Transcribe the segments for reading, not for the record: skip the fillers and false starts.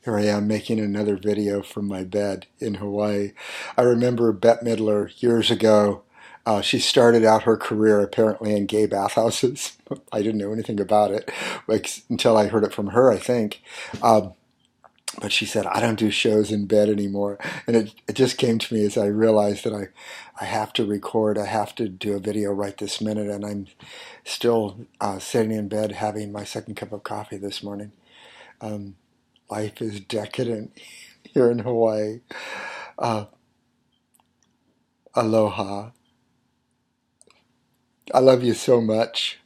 Here I am making another video from my bed in Hawaii. I remember Bette Midler years ago. She started out her career apparently in gay bathhouses. I didn't know anything about it until I heard it from her, I think. Um, but she said, I don't do shows in bed anymore. And it just came to me as I realized that I have to record, I have to do a video right this minute. And I'm still sitting in bed having my second cup of coffee this morning. Um, Life is decadent here in Hawaii. Uh, Aloha. I love you so much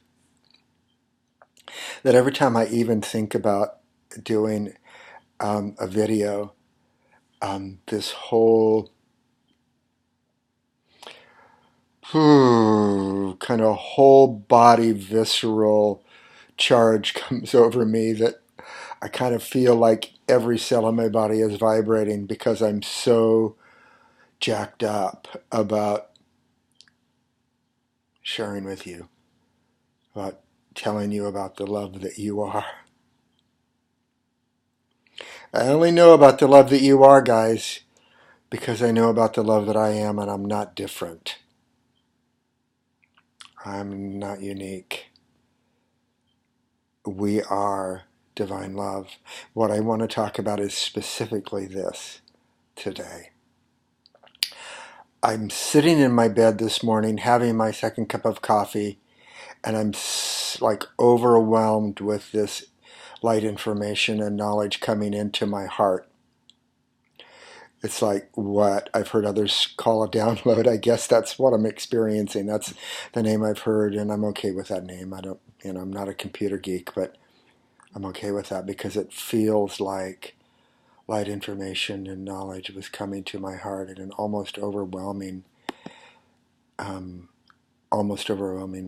that every time I even think about doing a video, this whole kind of whole body visceral charge comes over me that I kind of feel like every cell in my body is vibrating because I'm so jacked up about sharing with you, about telling you about the love that you are. I only know about the love that you are, guys, because I know about the love that I am, and I'm not different. I'm not unique. We are divine love. What I want to talk about is specifically this today. I'm sitting in my bed this morning having my second cup of coffee, and I'm like overwhelmed with this light information and knowledge coming into my heart. It's like what I've heard others call a download. I guess that's what I'm experiencing. That's the name I've heard, and I'm okay with that name. I don't, I'm not a computer geek, but I'm okay with that because it feels like light information and knowledge was coming to my heart in an um, almost overwhelming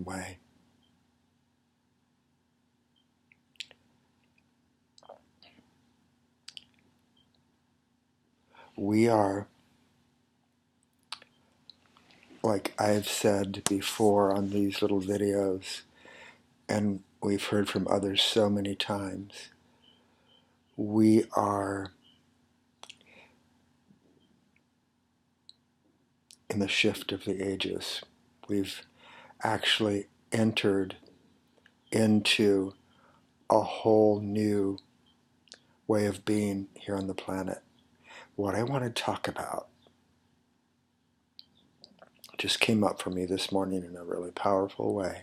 way. We are, like I've said before on these little videos, and we've heard from others so many times, we are in the shift of the ages. We've actually entered into a whole new way of being here on the planet. What I want to talk about just came up for me this morning in a really powerful way.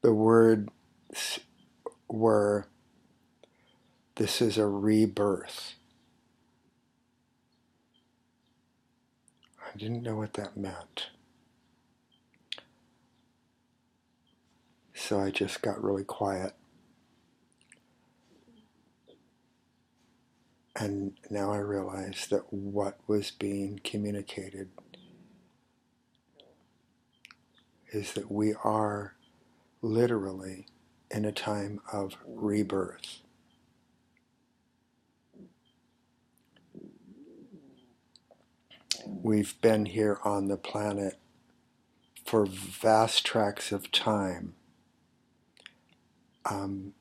The words were, this is a rebirth. I didn't know what that meant. So I just got really quiet. And now I realize that what was being communicated is that we are literally in a time of rebirth. We've been here on the planet for vast tracts of time, um,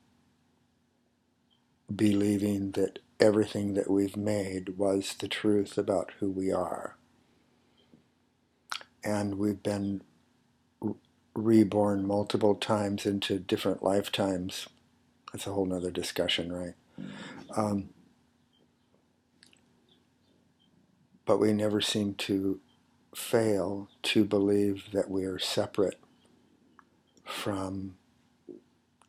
believing that everything that we've made was the truth about who we are. And we've been reborn multiple times into different lifetimes. That's a whole nother discussion, right? Um, but we never seem to fail to believe that we are separate from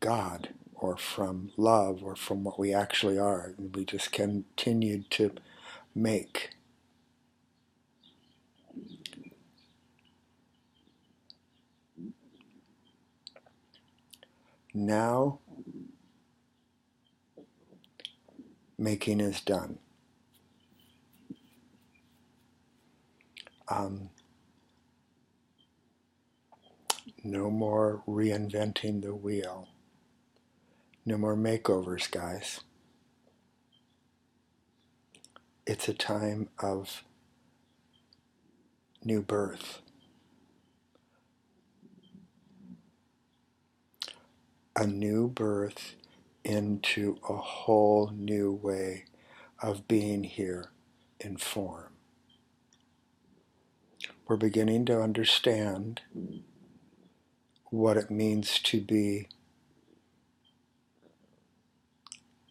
God or from love or from what we actually are. And we just continued to make. Now, making is done. Um, no more reinventing the wheel. No more makeovers, guys. It's a time of new birth. A new birth into a whole new way of being here in form. We're beginning to understand what it means to be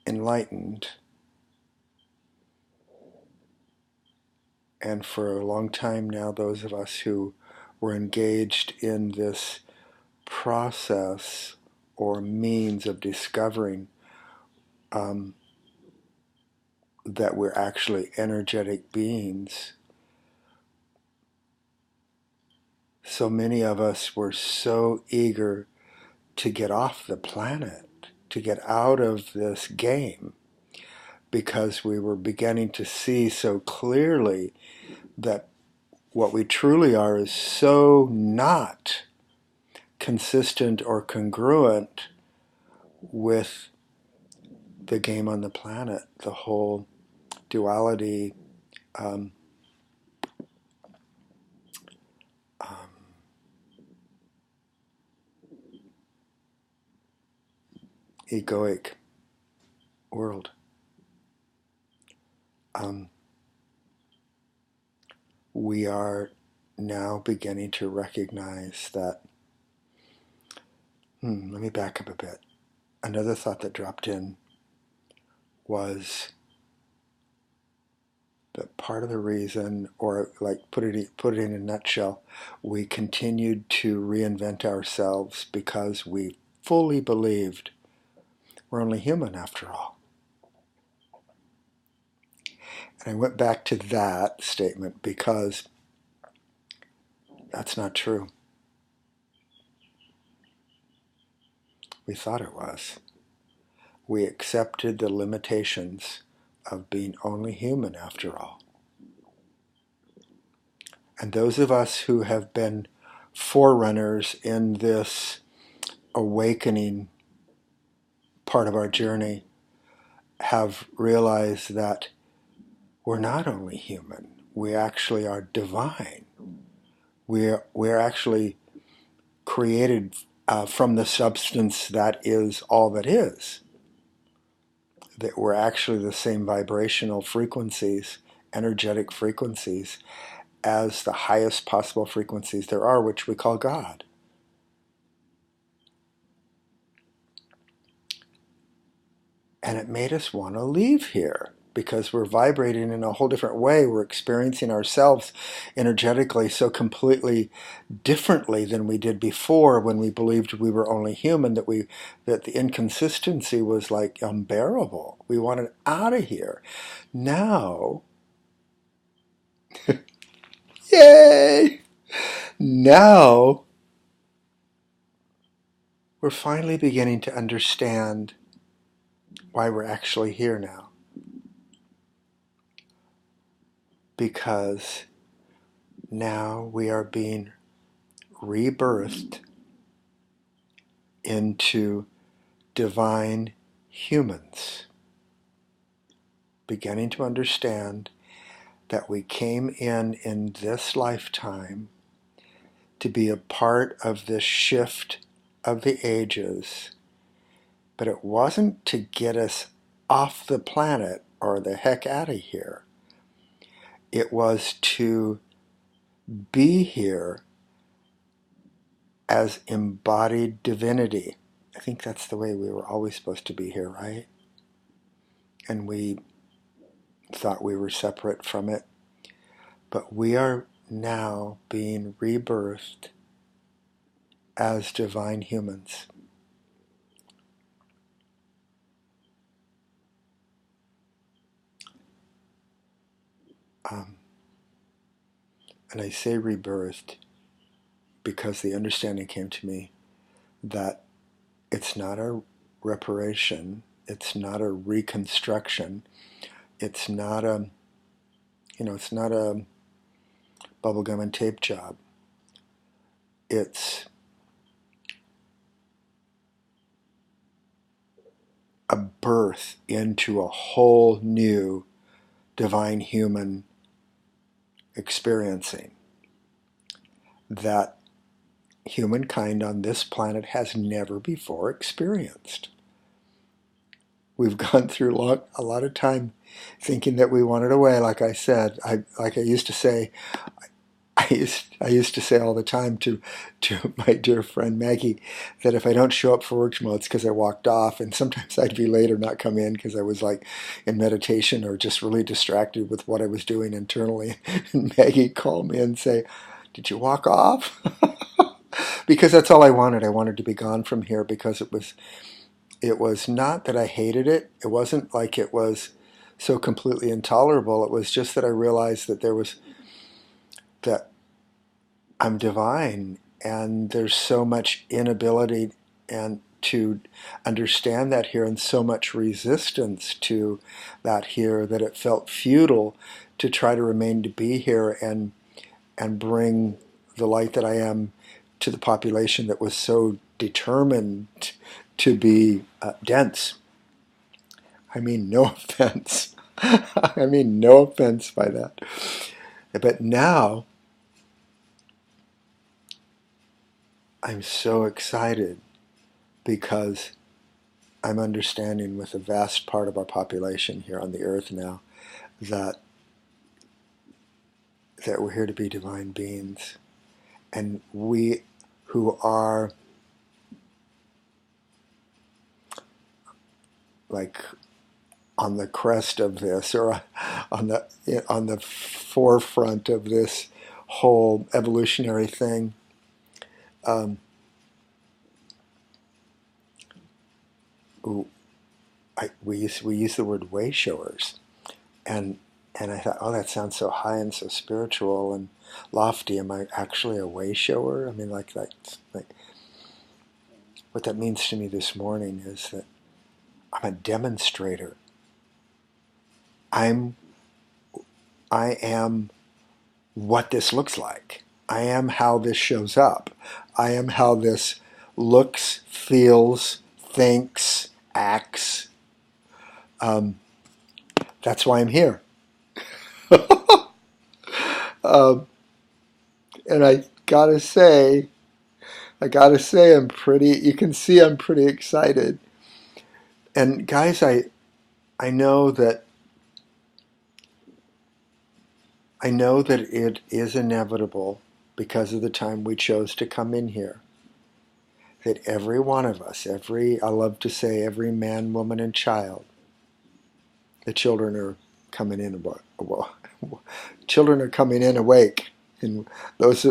enlightened. And for a long time now, those of us who were engaged in this process or means of discovering that we're actually energetic beings, so many of us were so eager to get off the planet, to get out of this game, because we were beginning to see so clearly that what we truly are is so not consistent or congruent with the game on the planet, the whole duality, um, egoic world. We are now beginning to recognize that, let me back up a bit. Another thought that dropped in was that part of the reason, or like put it in a nutshell, we continued to reinvent ourselves because we fully believed we're only human after all. And I went back to that statement because that's not true. We thought it was. We accepted the limitations of being only human after all. And those of us who have been forerunners in this awakening part of our journey have realized that we're not only human, we actually are divine. We're actually created from the substance that is all that is. That we're actually the same vibrational frequencies, energetic frequencies, as the highest possible frequencies there are, which we call God. And it made us want to leave here because we're vibrating in a whole different way. We're experiencing ourselves energetically so completely differently than we did before, when we believed we were only human, that the inconsistency was like unbearable. We wanted out of here. Now, yay! Now, we're finally beginning to understand why we're actually here now. Because now we are being rebirthed into divine humans, beginning to understand that we came in this lifetime to be a part of this shift of the ages, but it wasn't to get us off the planet or the heck out of here. It was to be here as embodied divinity. I think that's the way we were always supposed to be here, right? And we thought we were separate from it. But we are now being rebirthed as divine humans. And I say rebirthed because the understanding came to me that it's not a reparation, it's not a reconstruction, it's not a, it's not a bubblegum and tape job. It's a birth into a whole new divine human experiencing that humankind on this planet has never before experienced. We've gone through a lot of time thinking that we want it away. Like I said, like I used to say, I used to say all the time to my dear friend Maggie that if I don't show up for work tomorrow, it's because I walked off. And sometimes I'd be late or not come in because I was like in meditation or just really distracted with what I was doing internally. And Maggie called me and say, "Did you walk off?" Because that's all I wanted. I wanted to be gone from here because it was not that I hated it. It wasn't like it was so completely intolerable. It was just that I realized that that I'm divine, and there's so much inability and to understand that here, and so much resistance to that here, that it felt futile to try to remain to be here and bring the light that I am to the population that was so determined to be dense. I mean, no offense. I mean, no offense by that. But now I'm so excited because I'm understanding with a vast part of our population here on the earth now that we're here to be divine beings. And we who are like on the crest of this, or on the forefront of this whole evolutionary thing, um, we use the word way showers, and I thought, oh, that sounds so high and so spiritual and lofty. Am I actually a way shower? I mean, like what that means to me this morning is that I'm a demonstrator. I am what this looks like. I am how this shows up. I am how this looks, feels, thinks, acts. Um, that's why I'm here. um, and I gotta say, I'm pretty. You can see I'm pretty excited. And guys, I know that it is inevitable because of the time we chose to come in here. That every one of us, I love to say, every man, woman, and child, the children are coming in. Well, children are coming in awake, and those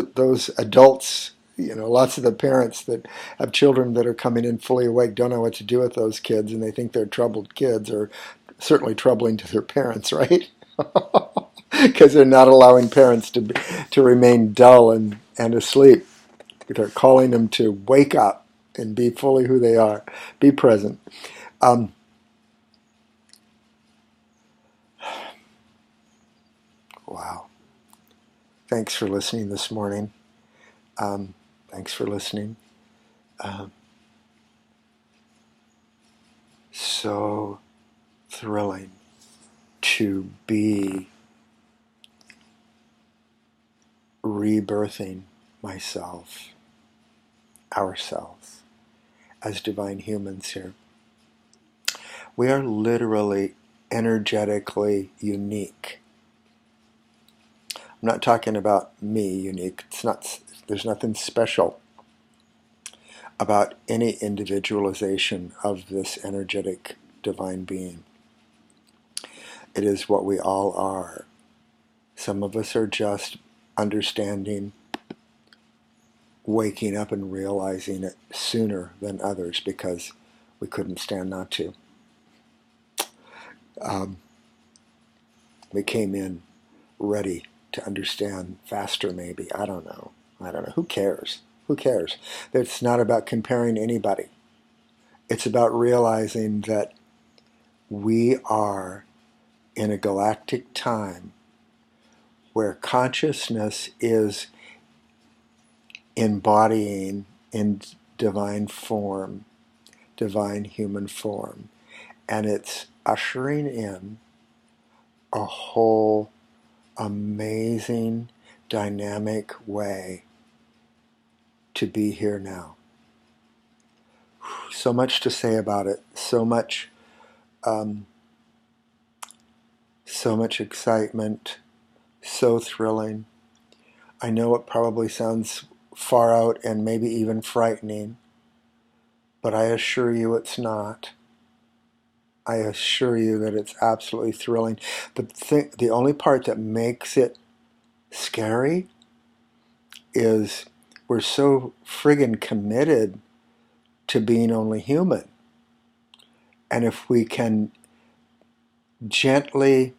adults, lots of the parents that have children that are coming in fully awake don't know what to do with those kids, and they think they're troubled kids, or certainly troubling to their parents, right? Because they're not allowing parents to remain dull and asleep. They're calling them to wake up and be fully who they are, be present. Um, wow. Thanks for listening this morning. Thanks for listening. Um, so thrilling to be rebirthing myself, ourselves, as divine humans here. We are literally energetically unique. I'm not talking about me unique. There's nothing special about any individualization of this energetic divine being. It is what we all are. Some of us are just understanding, waking up and realizing it sooner than others because we couldn't stand not to. We came in ready to understand faster, maybe. I don't know. Who cares? Who cares? It's not about comparing anybody. It's about realizing that we are in a galactic time where consciousness is embodying in divine form, divine human form, and it's ushering in a whole amazing, dynamic way to be here now. So much to say about it, so much um, so much excitement, so thrilling. I know it probably sounds far out and maybe even frightening, but I assure you it's not. I assure you that it's absolutely thrilling. The only part that makes it scary is we're so friggin' committed to being only human. And if we can gently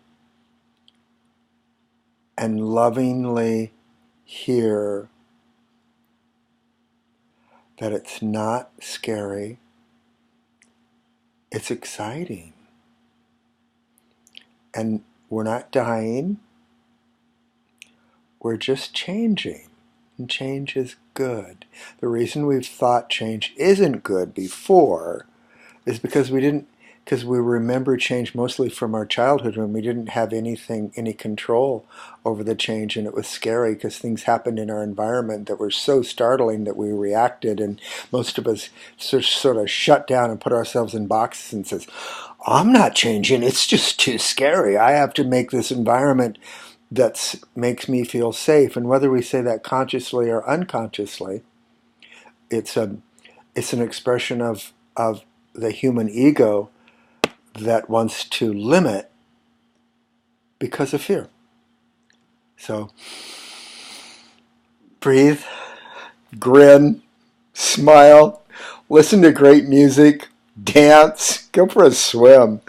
and lovingly hear that it's not scary, it's exciting. And we're not dying, we're just changing. And change is good. The reason we've thought change isn't good before is because we remember change mostly from our childhood when we didn't have any control over the change, and it was scary because things happened in our environment that were so startling that we reacted, and most of us sort of shut down and put ourselves in boxes and says, I'm not changing, it's just too scary. I have to make this environment that makes me feel safe. And whether we say that consciously or unconsciously, it's an expression of the human ego that wants to limit because of fear. So breathe, grin, smile, listen to great music, dance, go for a swim.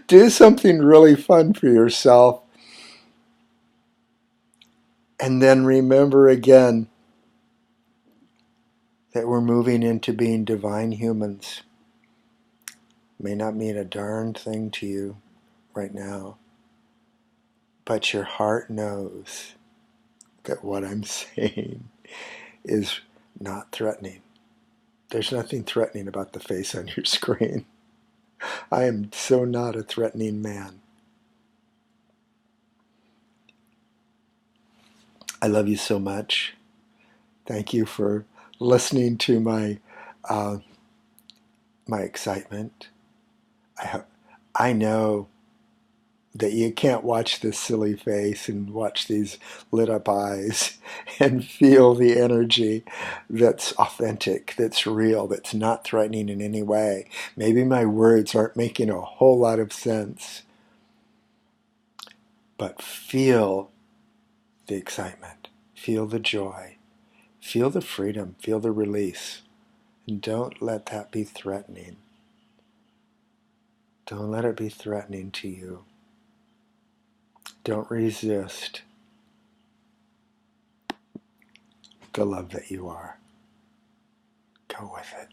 Do something really fun for yourself. And then remember again that we're moving into being divine humans. May not mean a darn thing to you right now, but your heart knows that what I'm saying is not threatening. There's nothing threatening about the face on your screen. I am so not a threatening man. I love you so much. Thank you for listening to my excitement. I know that you can't watch this silly face and watch these lit up eyes and feel the energy that's authentic, that's real, that's not threatening in any way. Maybe my words aren't making a whole lot of sense, but feel the excitement, feel the joy, feel the freedom, feel the release, and don't let that be threatening. Don't let it be threatening to you. Don't resist the love that you are. Go with it.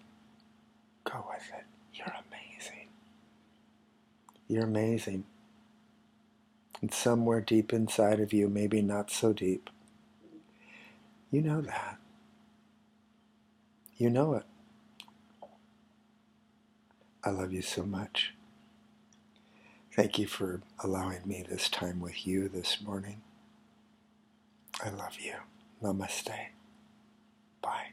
Go with it. You're amazing. You're amazing. And somewhere deep inside of you, maybe not so deep, you know that. You know it. I love you so much. Thank you for allowing me this time with you this morning. I love you. Namaste. Bye.